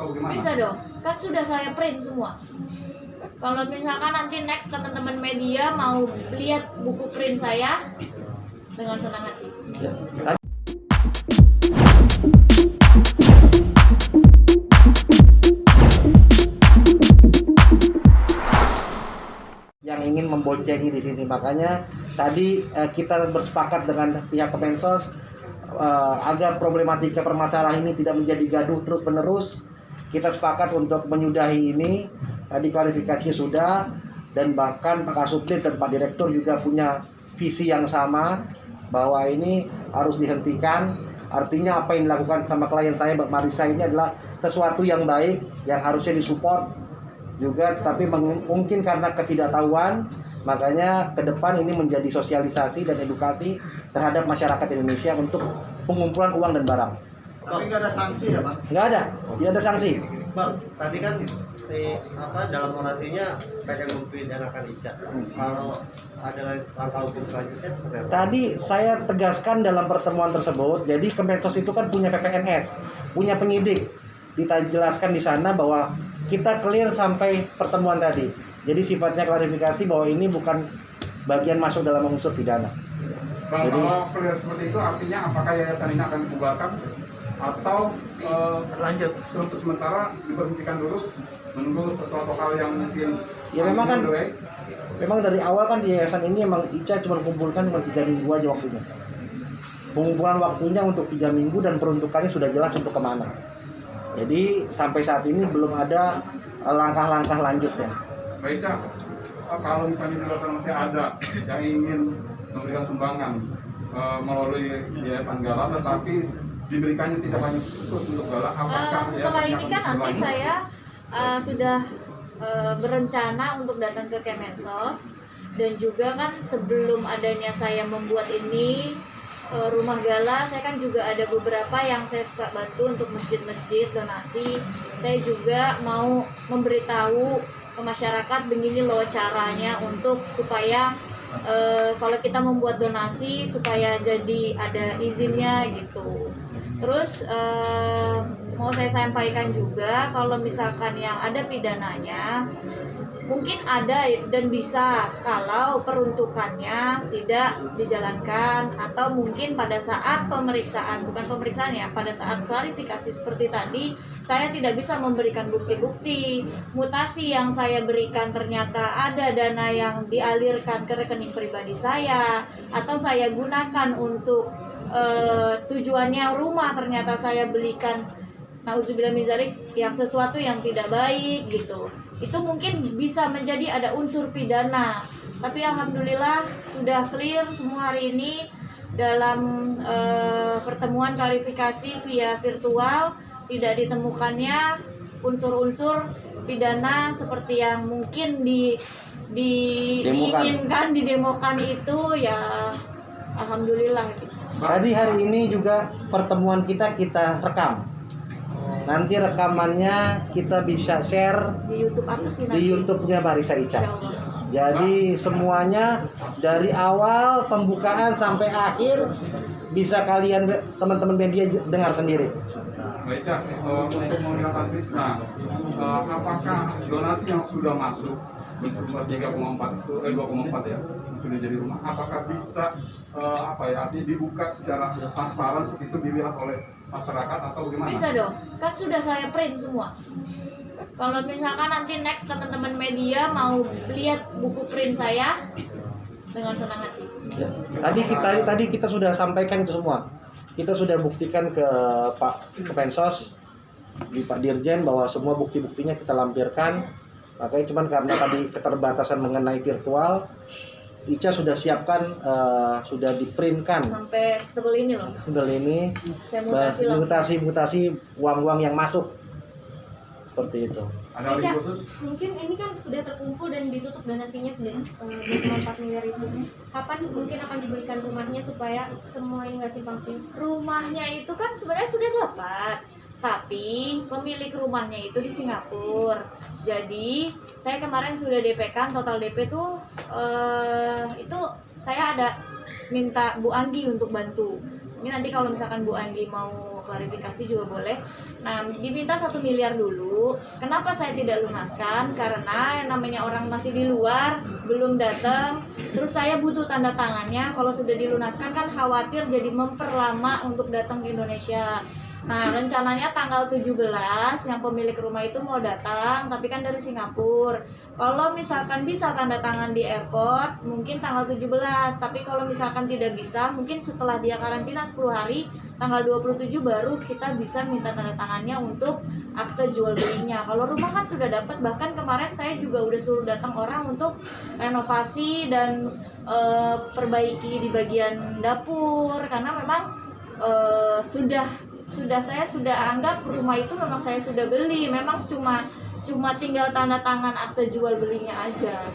atau bagaimana? Bisa dong, kan sudah saya print semua. Kalau misalkan nanti next teman-teman media mau lihat buku print saya, dengan senang hati. Ya. Yang ingin memboncengi di sini, makanya tadi kita bersepakat dengan pihak Kemensos agar problematika permasalahan ini tidak menjadi gaduh terus-menerus. Kita sepakat untuk menyudahi ini. Tadi klarifikasi sudah, dan bahkan Pak Kasubdit dan Pak Direktur juga punya visi yang sama bahwa ini harus dihentikan. Artinya apa yang dilakukan sama klien saya Mbak Marisa ini adalah sesuatu yang baik yang harusnya disupport juga, tapi mungkin karena ketidaktahuan, makanya ke depan ini menjadi sosialisasi dan edukasi terhadap masyarakat Indonesia untuk pengumpulan uang dan barang. Tapi nggak ada sanksi ya, Bang? Nggak ada, tidak ada sanksi. Bang, tadi kan dalam orasinya pengen mempidanakan Ica. Kalau ada langkah hukum selanjutnya seperti apa? Tadi saya tegaskan dalam pertemuan tersebut, jadi Kemensos itu kan punya PPNS, punya penyidik. Dijelaskan di sana bahwa kita clear sampai pertemuan tadi. Jadi sifatnya klarifikasi bahwa ini bukan bagian masuk dalam unsur pidana. Bang, Jadi, kalau clear seperti itu artinya apakah yayasan ini akan dibubarkan atau lanjut untuk sementara diberhentikan dulu menunggu sesuatu hal yang mungkin ya memang kan, memang dari awal kan di yayasan ini emang Ica cuma kumpulkan cuma 3 minggu aja waktunya. Pengumpulan waktunya untuk 3 minggu dan peruntukannya sudah jelas untuk kemana. Jadi sampai saat ini belum ada langkah-langkah lanjutnya. Baik, Cak. Kalau misalnya di luar sana masih ada yang ingin memberikan sumbangan melalui Yayasan Gala, tetapi diberikannya tidak banyak khusus untuk Gala, apakah setelah ini kan nanti saya sudah berencana untuk datang ke Kemensos, dan juga kan sebelum adanya saya membuat ini rumah Gala, saya kan juga ada beberapa yang saya suka bantu untuk masjid-masjid donasi. Saya juga mau memberitahu ke masyarakat begini loh caranya untuk supaya kalau kita membuat donasi supaya jadi ada izinnya gitu. Terus mau saya sampaikan juga kalau misalkan yang ada pidananya mungkin ada dan bisa kalau peruntukannya tidak dijalankan, atau mungkin pada saat pemeriksaan, bukan pemeriksaan ya, pada saat klarifikasi seperti tadi saya tidak bisa memberikan bukti-bukti mutasi yang saya berikan ternyata ada dana yang dialirkan ke rekening pribadi saya, atau saya gunakan untuk tujuannya rumah ternyata saya belikan nauzubillah min dzalik yang sesuatu yang tidak baik gitu. Itu mungkin bisa menjadi ada unsur pidana. Tapi alhamdulillah sudah clear semua hari ini dalam pertemuan klarifikasi via virtual, tidak ditemukannya unsur-unsur pidana seperti yang mungkin diinginkan, didemokan itu ya alhamdulillah gitu. Tadi hari ini juga pertemuan kita rekam. Nanti rekamannya kita bisa share Di YouTube aku sih nanti. di YouTube-nya Marisa Ica. Jadi semuanya dari awal pembukaan sampai akhir bisa kalian teman-teman media dengar sendiri. Baik, Cak. Untuk melihat Tisna, apakah donasi yang sudah masuk di 2,4 ya, sudah jadi rumah, apakah bisa artinya dibuka secara transparan seperti itu dilihat oleh masyarakat atau bagaimana? Bisa dong, kan sudah saya print semua. Kalau misalkan nanti next teman-teman media mau lihat buku print saya, dengan senang hati. Ya. Tadi kita sudah sampaikan itu semua. Kita sudah buktikan ke Pak Kemensos, di Pak Dirjen bahwa semua bukti-buktinya kita lampirkan. Makanya cuman karena tadi keterbatasan mengenai virtual, Ica sudah siapkan, sudah diprintkan Sampai setebel ini loh. model ini, mutasi uang-uang yang masuk seperti itu. Ada link khusus? Mungkin ini kan sudah terkumpul dan ditutup donasinya sudah 2,4 miliar itu. Kapan mungkin akan dibelikan rumahnya supaya semua ini nggak simpang siur? Rumahnya itu kan sebenarnya sudah dapat, tapi pemilik rumahnya itu di Singapura. Jadi saya kemarin sudah DP-kan, total DP tuh itu saya ada minta Bu Anggi untuk bantu. Ini nanti kalau misalkan Bu Anggi mau klarifikasi juga boleh. Nah, diminta 1 miliar dulu. Kenapa saya tidak lunaskan? Karena yang namanya orang masih di luar, belum datang. Terus saya butuh tanda tangannya. Kalau sudah dilunaskan kan khawatir jadi memperlama untuk datang ke Indonesia. Nah, rencananya tanggal 17 yang pemilik rumah itu mau datang, tapi kan dari Singapura. Kalau misalkan bisa tanda tangan di airport, mungkin tanggal 17. Tapi kalau misalkan tidak bisa, mungkin setelah dia karantina 10 hari, tanggal 27 baru kita bisa minta tanda tangannya untuk akte jual belinya. Kalau rumah kan sudah dapat, bahkan kemarin saya juga udah suruh datang orang untuk renovasi dan perbaiki di bagian dapur, karena memang saya sudah anggap rumah itu memang saya sudah beli, memang cuma tinggal tanda tangan akte jual belinya aja.